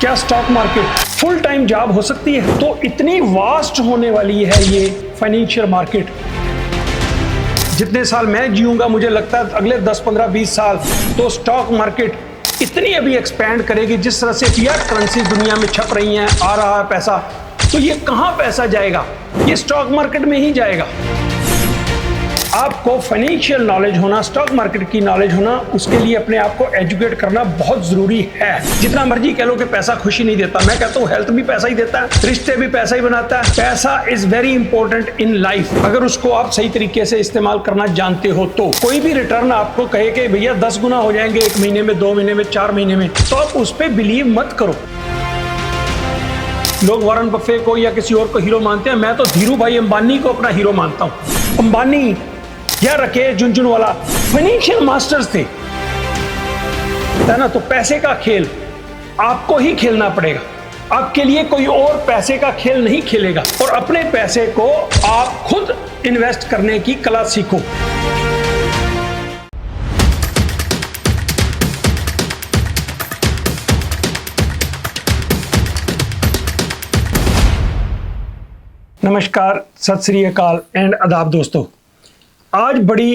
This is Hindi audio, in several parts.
क्या stock market full time job हो सकती है? तो इतनी वास्ट होने वाली है ये फाइनेंशियल मार्केट। जितने साल मैं जीऊंगा मुझे लगता है अगले 10, 15, 20 साल तो स्टॉक मार्केट इतनी अभी एक्सपैंड करेगी। जिस तरह से फिएट करेंसी दुनिया में छप रही हैं, आ रहा है पैसा, तो ये कहां पैसा जाएगा? ये स्टॉक मार्केट में ही जाएगा। आपको फाइनेंशियल नॉलेज होना, स्टॉक मार्केट की नॉलेज होना, उसके लिए अपने आप को एजुकेट करना बहुत जरूरी है। जितना मर्जी कह लो कि पैसा खुशी नहीं देता, मैं कहता हूँ हेल्थ भी पैसा ही देता है, रिश्ते भी पैसा ही बनाता है। पैसा is very important in life. अगर उसको आप सही तरीके से इस्तेमाल करना जानते हो तो कोई भी रिटर्न आपको कहे कि भैया 10 गुना हो जाएंगे 1 महीने में, 2 महीने में, 4 महीने में, तो आप उस पर बिलीव मत करो। लोग वॉरेन बफे को या किसी और को हीरो मानते हैं, मैं तो धीरू भाई अंबानी को अपना हीरो मानता हूँ। अंबानी या राकेश झुनझुनवाला फाइनेंशियल मास्टर्स थे, है ना? तो पैसे का खेल आपको ही खेलना पड़ेगा। आपके लिए कोई और पैसे का खेल नहीं खेलेगा। और अपने पैसे को आप खुद इन्वेस्ट करने की कला सीखो। नमस्कार, सत श्री अकाल एंड आदाब दोस्तों। आज बड़ी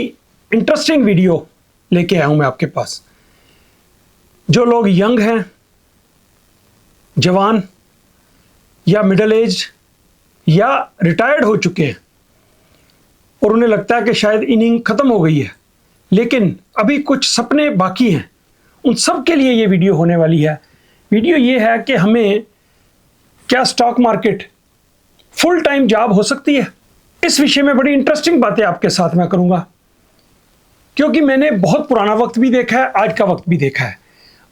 इंटरेस्टिंग वीडियो लेके आया हूं मैं आपके पास। जो लोग यंग हैं, जवान या मिडिल एज या रिटायर्ड हो चुके हैं और उन्हें लगता है कि शायद इनिंग खत्म हो गई है, लेकिन अभी कुछ सपने बाकी हैं, उन सब के लिए ये वीडियो होने वाली है। वीडियो ये है कि हमें क्या stock market full time job हो सकती है? इस विषय में बड़ी इंटरेस्टिंग बातें आपके साथ मैं करूंगा, क्योंकि मैंने बहुत पुराना वक्त भी देखा है, आज का वक्त भी देखा है।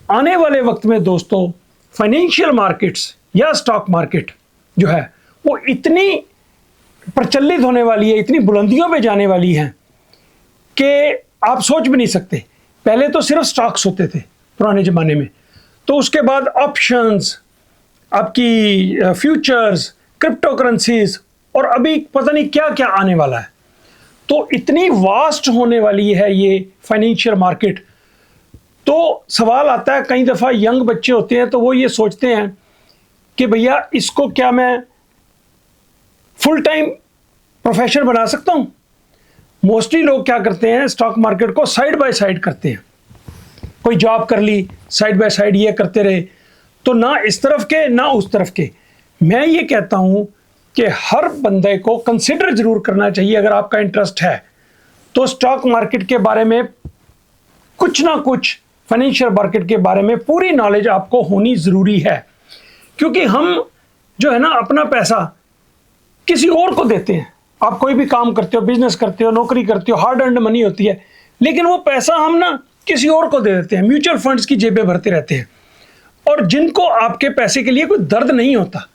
आने वाले वक्त में दोस्तों फाइनेंशियल मार्केट्स या स्टॉक मार्केट जो है वो इतनी प्रचलित होने वाली है, इतनी बुलंदियों पे जाने वाली है कि आप सोच भी नहीं सकते। पहले तो सिर्फ स्टॉक्स होते थे पुराने ज़माने में, तो उसके बाद ऑप्शंस, आपकी फ्यूचर्स, क्रिप्टो करेंसीज, और अभी पता नहीं क्या क्या आने वाला है। तो इतनी वास्ट होने वाली है ये फाइनेंशियल मार्केट। तो सवाल आता है, कई दफ़ा यंग बच्चे होते हैं तो वो ये सोचते हैं कि भैया इसको क्या मैं फुल टाइम प्रोफेशन बना सकता हूँ? मोस्टली लोग क्या करते हैं, स्टॉक मार्केट को साइड बाय साइड करते हैं। कोई जॉब कर ली, साइड बाय साइड ये करते रहे, तो ना इस तरफ के ना उस तरफ के। मैं ये कहता हूँ कि हर बंदे को कंसिडर जरूर करना चाहिए। अगर आपका इंटरेस्ट है तो स्टॉक मार्केट के बारे में कुछ ना कुछ, फाइनेंशियल मार्केट के बारे में पूरी नॉलेज आपको होनी ज़रूरी है। क्योंकि हम जो है ना अपना पैसा किसी और को देते हैं। आप कोई भी काम करते हो, बिजनेस करते हो, नौकरी करते हो, हार्ड अर्न्ड मनी होती है, लेकिन वो पैसा हम ना किसी और को दे देते हैं, म्यूचुअल फंड्स की जेबें भरते रहते हैं। और जिनको आपके पैसे के लिए कोई दर्द नहीं होता।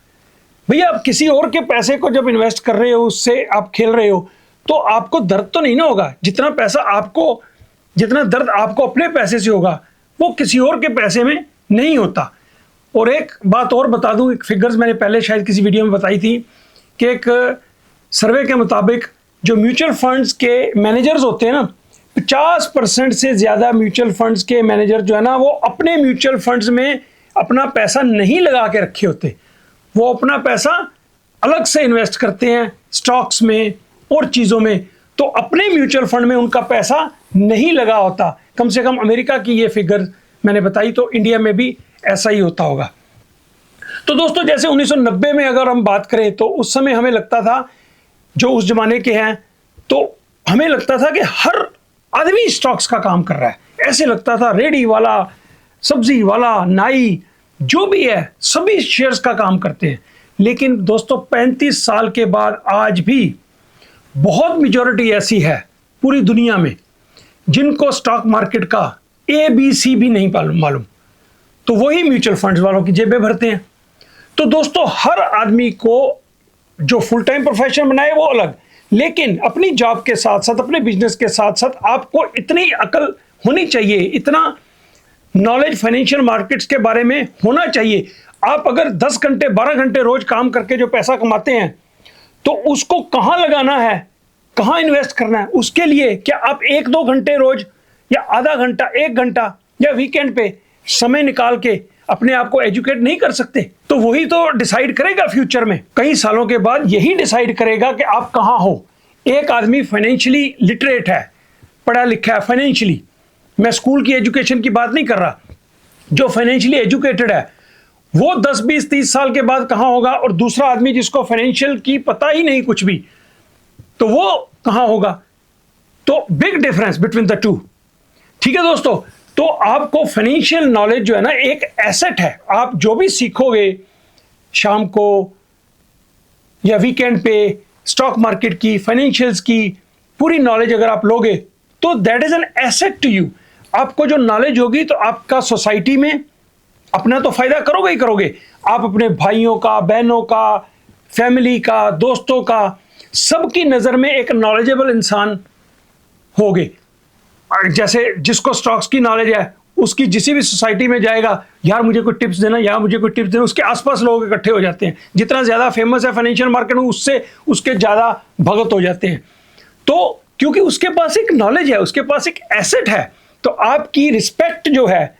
भैया आप किसी और के पैसे को जब इन्वेस्ट कर रहे हो, उससे आप खेल रहे हो, तो आपको दर्द तो नहीं ना होगा। जितना पैसा आपको, जितना दर्द आपको अपने पैसे से होगा वो किसी और के पैसे में नहीं होता। और एक बात और बता दूं, एक फिगर्स मैंने पहले शायद किसी वीडियो में बताई थी कि एक सर्वे के मुताबिक जो म्यूचुअल फंड्स के मैनेजर्स होते हैं ना, 50% से ज़्यादा म्यूचुअल फंड्स के मैनेजर जो है ना, वो अपने म्यूचुअल फंड्स में अपना पैसा नहीं लगा के रखे होते। वो अपना पैसा अलग से इन्वेस्ट करते हैं, स्टॉक्स में और चीज़ों में। तो अपने म्यूचुअल फंड में उनका पैसा नहीं लगा होता। कम से कम अमेरिका की ये फिगर मैंने बताई, तो इंडिया में भी ऐसा ही होता होगा। तो दोस्तों जैसे 1990 में अगर हम बात करें तो उस समय हमें लगता था, जो उस जमाने के हैं, तो हमें लगता था कि हर आदमी स्टॉक्स का काम कर रहा है। ऐसे लगता था रेडी वाला, सब्जी वाला, नाई, जो भी है सभी शेयर्स का काम करते हैं। लेकिन दोस्तों 35 साल के बाद आज भी बहुत मेजॉरिटी ऐसी है पूरी दुनिया में जिनको स्टॉक मार्केट का ABC भी नहीं मालूम, तो वही म्यूचुअल फंड्स वालों की जेबें भरते हैं। तो दोस्तों हर आदमी को जो फुल टाइम प्रोफेशन बनाए वो अलग, लेकिन अपनी जॉब के साथ साथ, अपने बिजनेस के साथ साथ आपको इतनी अकल होनी चाहिए, इतना नॉलेज फाइनेंशियल मार्केट्स के बारे में होना चाहिए। आप अगर 10 घंटे 12 घंटे रोज काम करके जो पैसा कमाते हैं, तो उसको कहाँ लगाना है, कहाँ इन्वेस्ट करना है, उसके लिए क्या आप 1-2 घंटे रोज या आधा घंटा, 1 घंटा या वीकेंड पे समय निकाल के अपने आप को एजुकेट नहीं कर सकते? तो वही तो डिसाइड करेगा फ्यूचर में, कई सालों के बाद यही डिसाइड करेगा कि आप कहाँ हो। एक आदमी फाइनेंशियली लिटरेट है, पढ़ा लिखा है फाइनेंशियली, मैं स्कूल की एजुकेशन की बात नहीं कर रहा, जो फाइनेंशियली एजुकेटेड है वो 10, 20, 30 साल के बाद कहाँ होगा, और दूसरा आदमी जिसको फाइनेंशियल की पता ही नहीं कुछ भी, तो वो कहाँ होगा? तो big difference between the two. ठीक है दोस्तों, तो आपको फाइनेंशियल नॉलेज जो है ना एक एसेट है। आप जो भी सीखोगे शाम को या वीकेंड पे स्टॉक मार्केट की, फाइनेंशियल्स की पूरी नॉलेज अगर आप लोगे तो that is an asset to you. आपको जो नॉलेज होगी तो आपका सोसाइटी में अपना तो फायदा करोगे ही करोगे, आप अपने भाइयों का, बहनों का, फैमिली का, दोस्तों का, सबकी नज़र में एक नॉलेजेबल इंसान होगे। जैसे जिसको स्टॉक्स की नॉलेज है उसकी जिस भी सोसाइटी में जाएगा, यार मुझे कोई टिप्स देना, यार मुझे कोई टिप्स देना, उसके आसपास लोग इकट्ठे हो जाते हैं। जितना ज़्यादा फेमस है फाइनेंशियल मार्केट में उससे उसके ज़्यादा भगत हो जाते हैं। तो क्योंकि उसके पास एक नॉलेज है, उसके पास एक एसेट है, तो आपकी रिस्पेक्ट जो है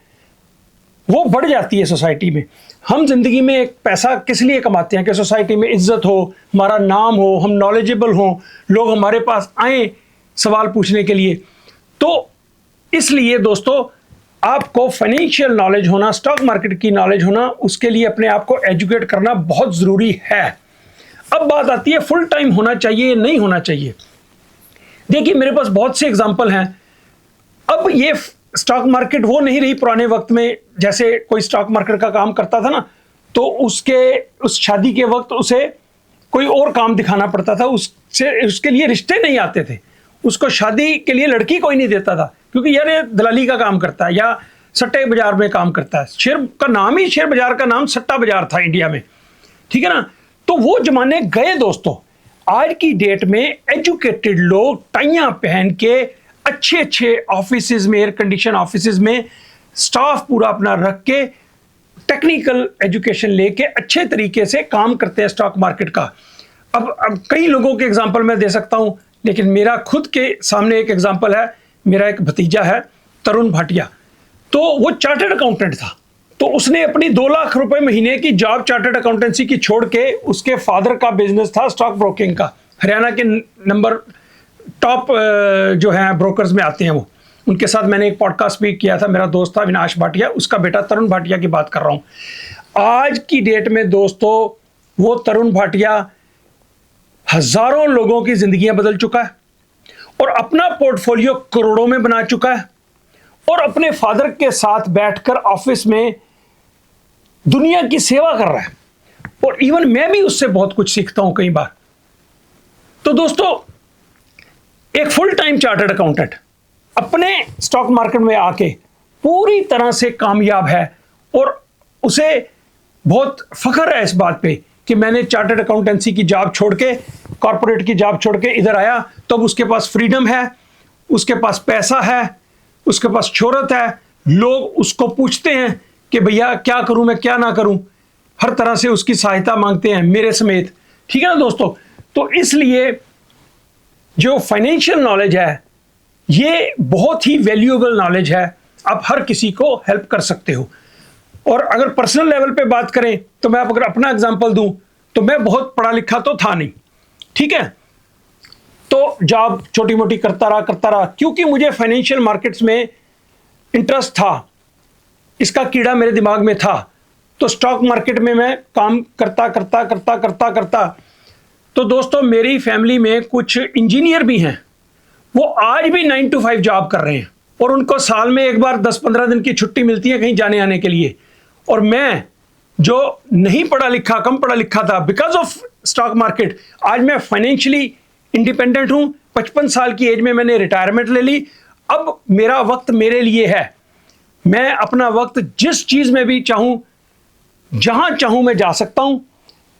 वो बढ़ जाती है सोसाइटी में। हम जिंदगी में एक पैसा किस लिए कमाते हैं कि सोसाइटी में इज्जत हो, हमारा नाम हो, हम नॉलेजेबल हों, लोग हमारे पास आए सवाल पूछने के लिए। तो इसलिए दोस्तों आपको फाइनेंशियल नॉलेज होना, स्टॉक मार्केट की नॉलेज होना, उसके लिए अपने आप को एजुकेट करना बहुत ज़रूरी है। अब बात आती है फुल टाइम होना चाहिए नहीं होना चाहिए। देखिए मेरे पास बहुत से एग्जाम्पल हैं। अब ये स्टॉक मार्केट वो नहीं रही पुराने वक्त में, जैसे कोई स्टॉक मार्केट का काम करता था ना तो उस शादी के वक्त उसे कोई और काम दिखाना पड़ता था, उसके लिए रिश्ते नहीं आते थे, उसको शादी के लिए लड़की कोई नहीं देता था, क्योंकि यार ये दलाली का काम करता है या सट्टे बाजार में काम करता है। शेयर का नाम ही, शेयर बाजार का नाम सट्टा बाजार था इंडिया में, ठीक है ना। तो वो जमाने गए दोस्तों। आज की डेट में एजुकेटेड लोग टाइयां पहन के अच्छे अच्छे ऑफिसेज में, एयर कंडीशन ऑफिसेज में स्टाफ पूरा अपना रख के, टेक्निकल एजुकेशन लेके अच्छे तरीके से काम करते हैं स्टॉक मार्केट का। अब कई लोगों के एग्जांपल मैं दे सकता हूं, लेकिन मेरा खुद के सामने एक एग्जांपल है। मेरा एक भतीजा है तरुण भाटिया, तो वो चार्टर्ड अकाउंटेंट था। तो उसने अपनी 2 लाख रुपए महीने की जॉब चार्टर्ड अकाउंटेंसी की छोड़ के, उसके फादर का बिजनेस था स्टॉक ब्रोकिंग का, हरियाणा के नंबर टॉप जो है ब्रोकर्स में आते हैं वो। उनके साथ मैंने एक पॉडकास्ट भी किया था, मेरा दोस्त था विनाश भाटिया, उसका बेटा तरुण भाटिया की बात कर रहा हूं। आज की डेट में दोस्तों वो तरुण भाटिया हजारों लोगों की जिंदगियां बदल चुका है और अपना पोर्टफोलियो करोड़ों में बना चुका है, और अपने फादर के साथ बैठकर ऑफिस में दुनिया की सेवा कर रहा है। और इवन मैं भी उससे बहुत कुछ सीखता हूं कई बार। तो दोस्तों एक फुल टाइम चार्टर्ड अकाउंटेंट अपने स्टॉक मार्केट में आके पूरी तरह से कामयाब है, और उसे बहुत फख्र है इस बात पे कि मैंने चार्टर्ड अकाउंटेंसी की जॉब छोड़ के, कॉर्पोरेट की जॉब छोड़ के इधर आया। तो अब उसके पास फ्रीडम है, उसके पास पैसा है, उसके पास शोहरत है, लोग उसको पूछते हैं कि भैया क्या करूं मैं, क्या ना करूं, हर तरह से उसकी सहायता मांगते हैं मेरे समेत, ठीक है ना दोस्तों। तो इसलिए जो फाइनेंशियल नॉलेज है ये बहुत ही वैल्यूएबल नॉलेज है, आप हर किसी को हेल्प कर सकते हो। और अगर पर्सनल लेवल पे बात करें तो मैं अगर अपना एग्जांपल दूं तो मैं बहुत पढ़ा लिखा तो था नहीं, ठीक है, तो जॉब छोटी मोटी करता रहा क्योंकि मुझे फाइनेंशियल मार्केट्स में इंटरेस्ट था, इसका कीड़ा मेरे दिमाग में था। तो स्टॉक मार्केट में मैं काम करता तो दोस्तों मेरी फैमिली में कुछ इंजीनियर भी हैं, वो आज भी 9 to 5 जॉब कर रहे हैं, और उनको साल में एक बार 10-15 दिन की छुट्टी मिलती है कहीं जाने आने के लिए। और मैं जो नहीं पढ़ा लिखा, कम पढ़ा लिखा था, बिकॉज ऑफ स्टॉक मार्केट आज मैं फाइनेंशियली इंडिपेंडेंट हूं। 55 साल की एज में मैंने रिटायरमेंट ले ली। अब मेरा वक्त मेरे लिए है, मैं अपना वक्त जिस चीज में भी चाहूं, जहां चाहूं मैं जा सकता हूं,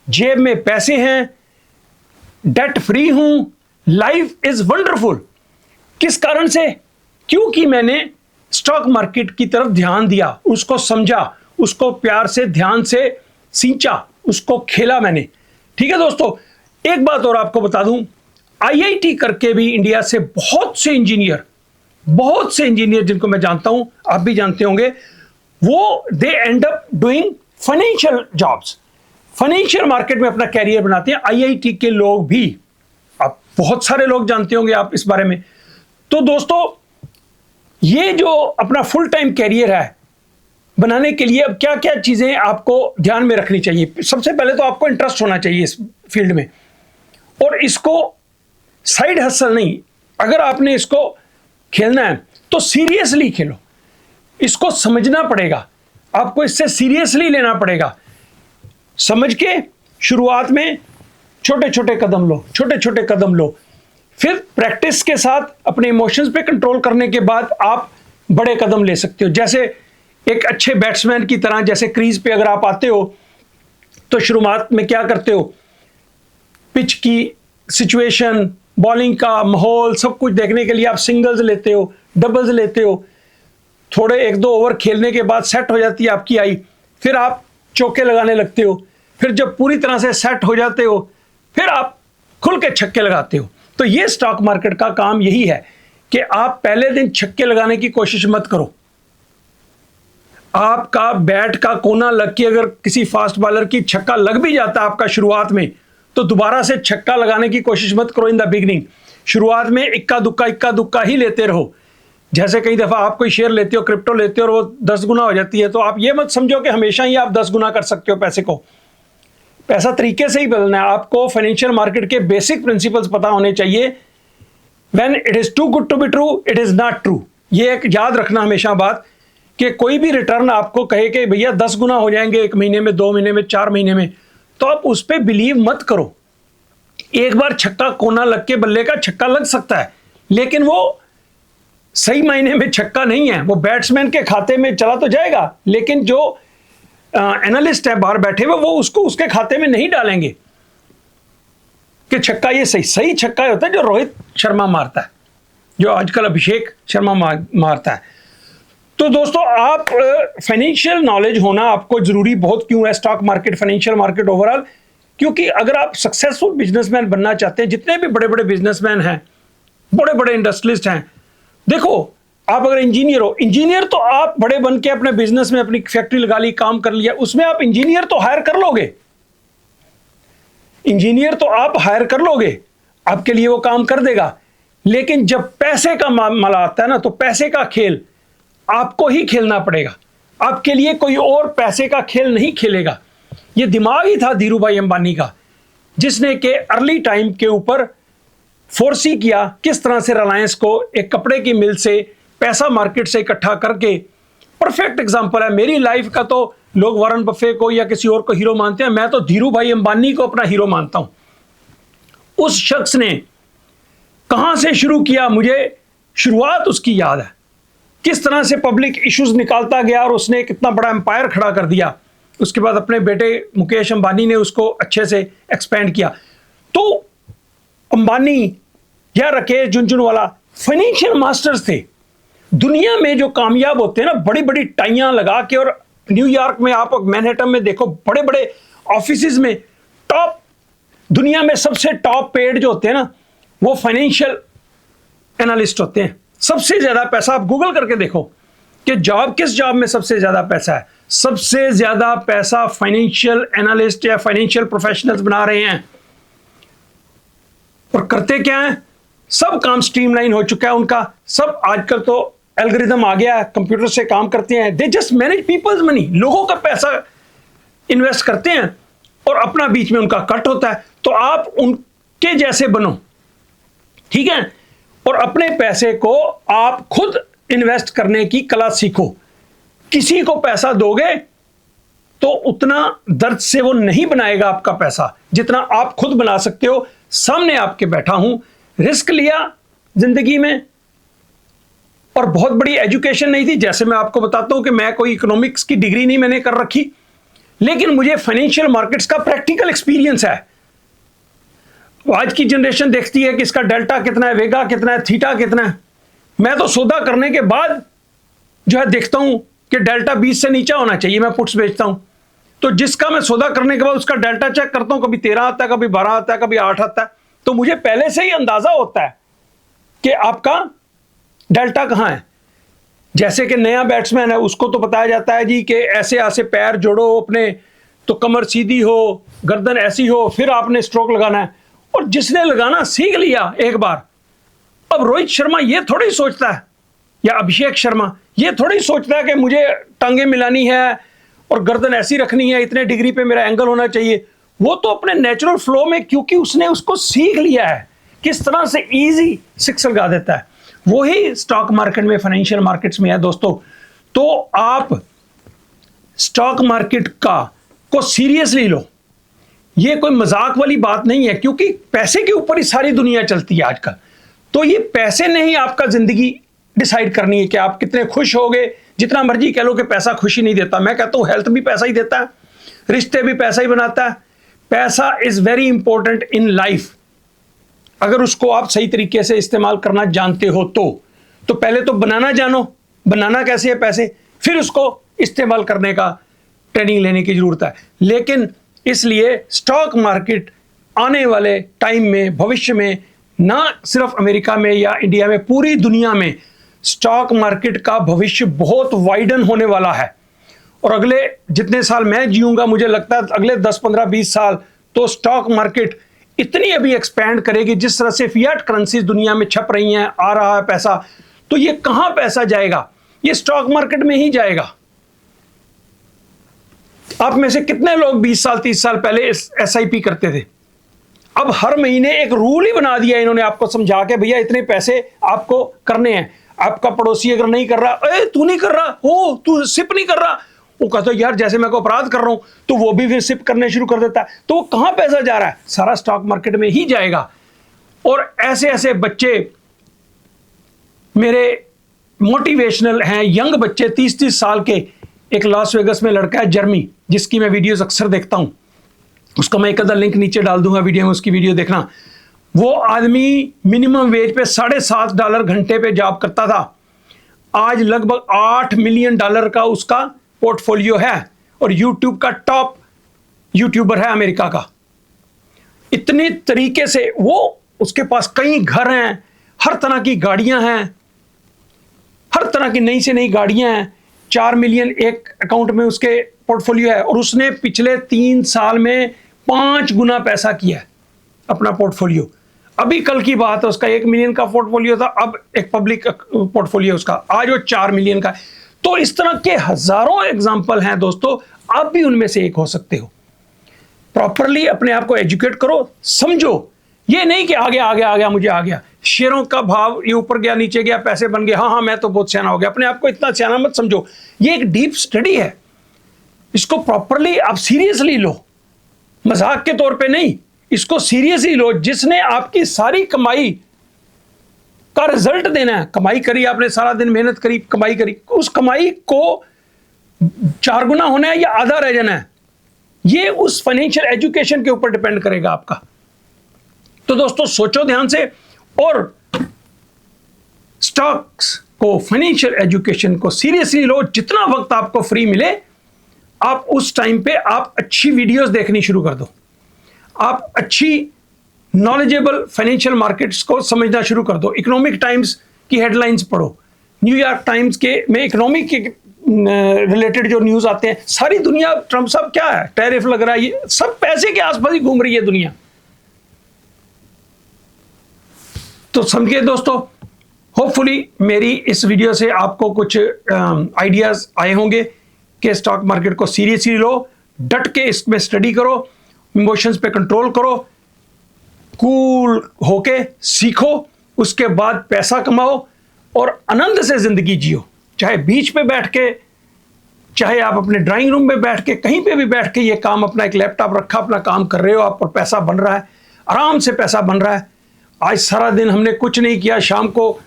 जेब में पैसे हैं, डेट फ्री हूं, लाइफ इज वंडरफुल। किस कारण से? क्योंकि मैंने स्टॉक मार्केट की तरफ ध्यान दिया, उसको समझा, उसको प्यार से ध्यान से सींचा, उसको खेला मैंने, ठीक है दोस्तों। एक बात और आपको बता दूं, आईआईटी करके भी इंडिया से बहुत से इंजीनियर जिनको मैं जानता हूं, आप भी जानते होंगे, वो they end up doing financial jobs, financial market में अपना कैरियर बनाते हैं। आईआईटी के लोग भी, आप बहुत सारे लोग जानते होंगे आप इस बारे में। तो दोस्तों, ये जो अपना फुल टाइम कैरियर है बनाने के लिए अब क्या क्या चीजें आपको ध्यान में रखनी चाहिए। सबसे पहले तो आपको इंटरेस्ट होना चाहिए इस फील्ड में, और इसको साइड हसल नहीं, अगर आपने इसको खेलना है तो सीरियसली खेलो। इसको समझना पड़ेगा, आपको इससे सीरियसली लेना पड़ेगा। समझ के शुरुआत में छोटे छोटे कदम लो, छोटे छोटे कदम लो, फिर प्रैक्टिस के साथ अपने इमोशंस पे कंट्रोल करने के बाद आप बड़े कदम ले सकते हो। जैसे एक अच्छे बैट्समैन की तरह, जैसे क्रीज पे अगर आप आते हो तो शुरुआत में क्या करते हो, पिच की सिचुएशन, बॉलिंग का माहौल, सब कुछ देखने के लिए आप सिंगल्स लेते हो, डबल्स लेते हो। थोड़े एक दो ओवर खेलने के बाद सेट हो जाती है आपकी आई, फिर आप चौके लगाने लगते हो। फिर जब पूरी तरह से सेट हो जाते हो फिर आप खुल के छक्के लगाते हो। तो ये स्टॉक मार्केट का काम यही है कि आप पहले दिन छक्के लगाने की कोशिश मत करो। आपका बैट का कोना लग के अगर किसी फास्ट बॉलर की छक्का लग भी जाता है आपका शुरुआत में, तो दोबारा से छक्का लगाने की कोशिश मत करो इन द बिगिनिंग। शुरुआत में इक्का दुक्का ही लेते रहो। जैसे कई दफा आप कोई शेयर लेते हो, क्रिप्टो लेते हो और वो 10 गुना हो जाती है, तो आप ये मत समझो कि हमेशा ही आप 10 गुना कर सकते हो पैसे को। पैसा तरीके से ही बदलना है। आपको फाइनेंशियल मार्केट के बेसिक प्रिंसिपल्स पता होने चाहिए। When it is too good to be true, it is not true. ये एक याद रखना हमेशा बात, कि कोई भी रिटर्न आपको कहे कि भैया 10 गुना हो जाएंगे 1 महीने में, 2 महीने में, 4 महीने में, तो आप उस पर बिलीव मत करो। एक बार छक्का कोना लग के बल्ले का छक्का लग सकता है, लेकिन वो सही मायने में छक्का नहीं है। वो बैट्समैन के खाते में चला तो जाएगा, लेकिन जो एनालिस्ट है बाहर बैठे हुए, वो उसको उसके खाते में नहीं डालेंगे कि छक्का ये सही छक्का होता है जो रोहित शर्मा मारता है, जो आजकल अभिषेक शर्मा मारता है। तो दोस्तों, आप फाइनेंशियल नॉलेज होना आपको जरूरी बहुत क्यों है stock market, financial market overall, क्योंकि अगर आप सक्सेसफुल बिजनेसमैन बनना चाहते हैं, जितने भी बड़े बड़े बिजनेसमैन हैं, बड़े बड़े इंडस्ट्रियलिस्ट हैं, देखो आप अगर इंजीनियर हो, इंजीनियर तो आप बड़े बन के अपने बिजनेस में अपनी फैक्ट्री लगा ली, काम कर लिया, उसमें आप इंजीनियर तो हायर कर लोगे, इंजीनियर तो आप हायर कर लोगे, आपके लिए वो काम कर देगा। लेकिन जब पैसे का मामला आता है ना, तो पैसे का खेल आपको ही खेलना पड़ेगा। आपके लिए कोई और पैसे का खेल नहीं खेलेगा। ये दिमाग ही था धीरू भाई अंबानी का, जिसने के अर्ली टाइम के ऊपर फोर्सी किया किस तरह से रिलायंस को एक कपड़े की मिल से पैसा मार्केट से इकट्ठा करके। परफेक्ट एग्जांपल है मेरी लाइफ का। तो लोग वॉरेन बफे को या किसी और को हीरो मानते हैं, मैं तो धीरू भाई अंबानी को अपना हीरो मानता हूं। उस शख्स ने कहां से शुरू किया, मुझे शुरुआत उसकी याद है, किस तरह से पब्लिक इश्यूज निकालता गया और उसने कितना बड़ा एम्पायर खड़ा कर दिया। उसके बाद अपने बेटे मुकेश अंबानी ने उसको अच्छे से एक्सपेंड किया। तो अंबानी या राकेश झुनझुनवाला फाइनेंशियल मास्टर्स थे। दुनिया में जो कामयाब होते हैं ना, बड़ी बड़ी टाइयां लगा के, और न्यूयॉर्क में आप मैनहट्टन में देखो, बड़े बड़े ऑफिसेज में टॉप, दुनिया में सबसे टॉप पेड जो होते हैं ना, वो फाइनेंशियल एनालिस्ट होते हैं। सबसे ज्यादा पैसा आप गूगल करके देखो कि जॉब, किस जॉब में सबसे ज्यादा पैसा है। सबसे ज्यादा पैसा फाइनेंशियल एनालिस्ट या फाइनेंशियल प्रोफेशनल्स बना रहे हैं। और करते क्या है, सब काम स्ट्रीमलाइन हो चुका है उनका। सब आजकल तो एल्गोरिथम आ गया है, कंप्यूटर से काम करते हैं। They just manage peoples money, लोगों का पैसा इन्वेस्ट करते हैं और अपना बीच में उनका कट होता है। तो आप उनके जैसे बनो, ठीक है, और अपने पैसे को आप खुद इन्वेस्ट करने की कला सीखो। किसी को पैसा दोगे तो उतना दर्द से वो नहीं बनाएगा आपका पैसा जितना आप खुद बना सकते हो। सामने आपके बैठा हूं, रिस्क लिया जिंदगी में, और बहुत बड़ी एजुकेशन नहीं थी। जैसे मैं आपको बताता हूं कि मैं कोई इकोनॉमिक्स की डिग्री नहीं मैंने कर रखी, लेकिन मुझे फाइनेंशियल मार्केट्स का प्रैक्टिकल एक्सपीरियंस है। आज की जनरेशन देखती है कि इसका डेल्टा कितना है, वेगा कितना है, थीटा कितना है। मैं तो सौदा करने के बाद जो है देखता हूं कि डेल्टा 20 से नीचे होना चाहिए। मैं पुट्स बेचता हूं, तो जिसका मैं सौदा करने के बाद उसका डेल्टा चेक करता हूं, कभी 13 आता है, कभी 12 आता है, कभी 8 आता है। तो मुझे पहले से ही अंदाजा होता है कि आपका डेल्टा कहां है। जैसे कि नया बैट्समैन है उसको तो बताया जाता है जी कि ऐसे ऐसे पैर जोड़ो अपने, तो कमर सीधी हो, गर्दन ऐसी हो, फिर आपने स्ट्रोक लगाना है। और जिसने लगाना सीख लिया एक बार, अब रोहित शर्मा ये थोड़ी सोचता है, या अभिषेक शर्मा ये थोड़ी सोचता है कि मुझे टांगे मिलानी है और गर्दन ऐसी रखनी है, इतने डिग्री पे मेरा एंगल होना चाहिए। वो तो अपने नेचुरल फ्लो में, क्योंकि उसने उसको सीख लिया है किस तरह से इजी सिक्स लगा देता है। वही स्टॉक मार्केट में, फाइनेंशियल मार्केट्स में है दोस्तों। तो आप स्टॉक मार्केट को सीरियसली लो, ये कोई मजाक वाली बात नहीं है, क्योंकि पैसे के ऊपर ही सारी दुनिया चलती है आजकल। तो ये पैसे ने ही आपका जिंदगी डिसाइड करनी है कि आप कितने खुश होगे। जितना मर्जी कह लो कि पैसा खुशी नहीं देता, मैं कहता हूं हेल्थ भी पैसा ही देता है, रिश्ते भी पैसा ही बनाता है। पैसा is very important in life, अगर उसको आप सही तरीके से इस्तेमाल करना जानते हो तो पहले तो बनाना जानो, बनाना कैसे है पैसे, फिर उसको इस्तेमाल करने का ट्रेनिंग लेने की जरूरत है। लेकिन इसलिए स्टॉक मार्केट आने वाले टाइम में, भविष्य में, ना सिर्फ अमेरिका में या इंडिया में, पूरी दुनिया में स्टॉक मार्केट का भविष्य बहुत वाइडन होने वाला है। और अगले जितने साल मैं जीऊंगा, मुझे लगता है अगले 10, 15, 20 साल तो स्टॉक मार्केट इतनी अभी एक्सपैंड करेगी। जिस तरह से फियाट करेंसीज दुनिया में छप रही हैं, आ रहा है पैसा, तो ये कहां पैसा जाएगा? ये स्टॉक मार्केट में ही जाएगा। आप में से कितने लोग 20 साल 30 साल पहले SIP करते थे? अब हर महीने एक रूल ही बना दिया इन्होंने, आपको समझा के भैया इतने पैसे आपको करने हैं। आपका पड़ोसी अगर नहीं कर रहा, अरे तू नहीं कर रहा हो, तू सिप नहीं कर रहा, वो कहता है यार जैसे मैं को अपराध कर रहा हूं, तो वो भी फिर सिप करने शुरू कर देता है। तो वो कहां पैसा जा रहा है? सारा स्टॉक मार्केट में ही जाएगा। और ऐसे ऐसे बच्चे मेरे मोटिवेशनल हैं, यंग बच्चे 30-30 साल के। एक लॉस वेगस में लड़का है जर्मी, जिसकी मैं वीडियोस अक्सर देखता हूं, उसका मैं एक आधा लिंक नीचे डाल दूंगा वीडियो में, उसकी वीडियो देखना। वो आदमी मिनिमम वेज पे $7.5 घंटे पे जॉब करता था, आज लगभग $8 मिलियन का उसका पोर्टफोलियो है, और यूट्यूब का टॉप यूट्यूबर है अमेरिका का। इतने तरीके से वो, उसके पास कई घर हैं, हर तरह की गाड़ियां हैं, हर तरह की नई से नई गाड़ियां हैं। 4 मिलियन एक अकाउंट में उसके पोर्टफोलियो है, और उसने पिछले 3 साल में 5 गुना पैसा किया है अपना पोर्टफोलियो। अभी कल की बात है, उसका 1 मिलियन का पोर्टफोलियो था, अब एक पब्लिक पोर्टफोलियो उसका, आज वो 4 मिलियन का। तो इस तरह के हजारों एग्जाम्पल हैं दोस्तों, आप भी उनमें से एक हो सकते हो। प्रॉपरली अपने आप को एजुकेट करो, समझो। ये नहीं कि आ गया मुझे आ गया, शेयरों का भाव ये ऊपर गया नीचे गया, पैसे बन गए, हाँ मैं तो बहुत सियाना हो गया। अपने आप को इतना सियाना मत समझो, ये एक डीप स्टडी है, इसको प्रॉपरली आप सीरियसली लो, मजाक के तौर पे नहीं, इसको सीरियसली लो। जिसने आपकी सारी कमाई का रिजल्ट देना है, कमाई करी आपने, सारा दिन मेहनत करी, कमाई करी, उस कमाई को 4 गुना होना है या आधा रह जाना है, ये उस फाइनेंशियल एजुकेशन के ऊपर डिपेंड करेगा आपका। तो दोस्तों सोचो ध्यान से, और स्टॉक्स को, फाइनेंशियल एजुकेशन को सीरियसली लो। जितना वक्त आपको फ्री मिले, आप उस टाइम पे आप अच्छी वीडियोस देखनी शुरू कर दो, आप अच्छी नॉलेजेबल फाइनेंशियल मार्केट्स को समझना शुरू कर दो। इकोनॉमिक टाइम्स की हेडलाइंस पढ़ो, न्यूयॉर्क टाइम्स के में इकोनॉमिक के रिलेटेड जो न्यूज़ आते हैं, सारी दुनिया, ट्रंप साहब क्या है, टैरिफ लग रहा है, ये सब पैसे के आसपास ही घूम रही है दुनिया। तो समझिए दोस्तों, होपफुली मेरी इस वीडियो से आपको कुछ आइडियाज आए होंगे कि स्टॉक मार्केट को सीरियसली लो, डट के इसमें स्टडी करो, इमोशंस पे कंट्रोल करो, कूल होके सीखो, उसके बाद पैसा कमाओ और आनंद से जिंदगी जियो। चाहे बीच पे बैठ के, चाहे आप अपने ड्राइंग रूम में बैठ के, कहीं पे भी बैठ के ये काम, अपना एक लैपटॉप रखा, अपना काम कर रहे हो आप, और पैसा बन रहा है, आराम से पैसा बन रहा है। आज सारा दिन हमने कुछ नहीं किया, शाम को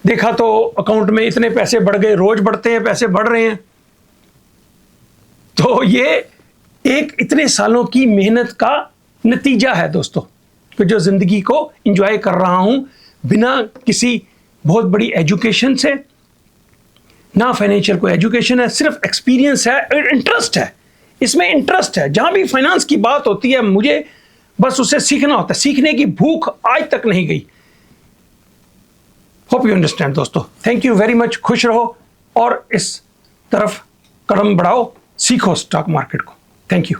देखा तो अकाउंट में इतने पैसे बढ़ गए, रोज बढ़ते हैं, पैसे बढ़ रहे हैं। तो ये एक इतने सालों की मेहनत का नतीजा है दोस्तों, कि जो जिंदगी को एंजॉय कर रहा हूं बिना किसी बहुत बड़ी एजुकेशन से, ना फाइनेंशियल कोई एजुकेशन है, सिर्फ एक्सपीरियंस है, इंटरेस्ट है, इसमें इंटरेस्ट है। जहां भी फाइनेंस की बात होती है, मुझे बस उसे सीखना होता है, सीखने की भूख आज तक नहीं गई। होप यू अंडरस्टैंड दोस्तों। थैंक यू वेरी मच, खुश रहो, और इस तरफ कदम बढ़ाओ, सीखो स्टॉक मार्केट को। Thank you.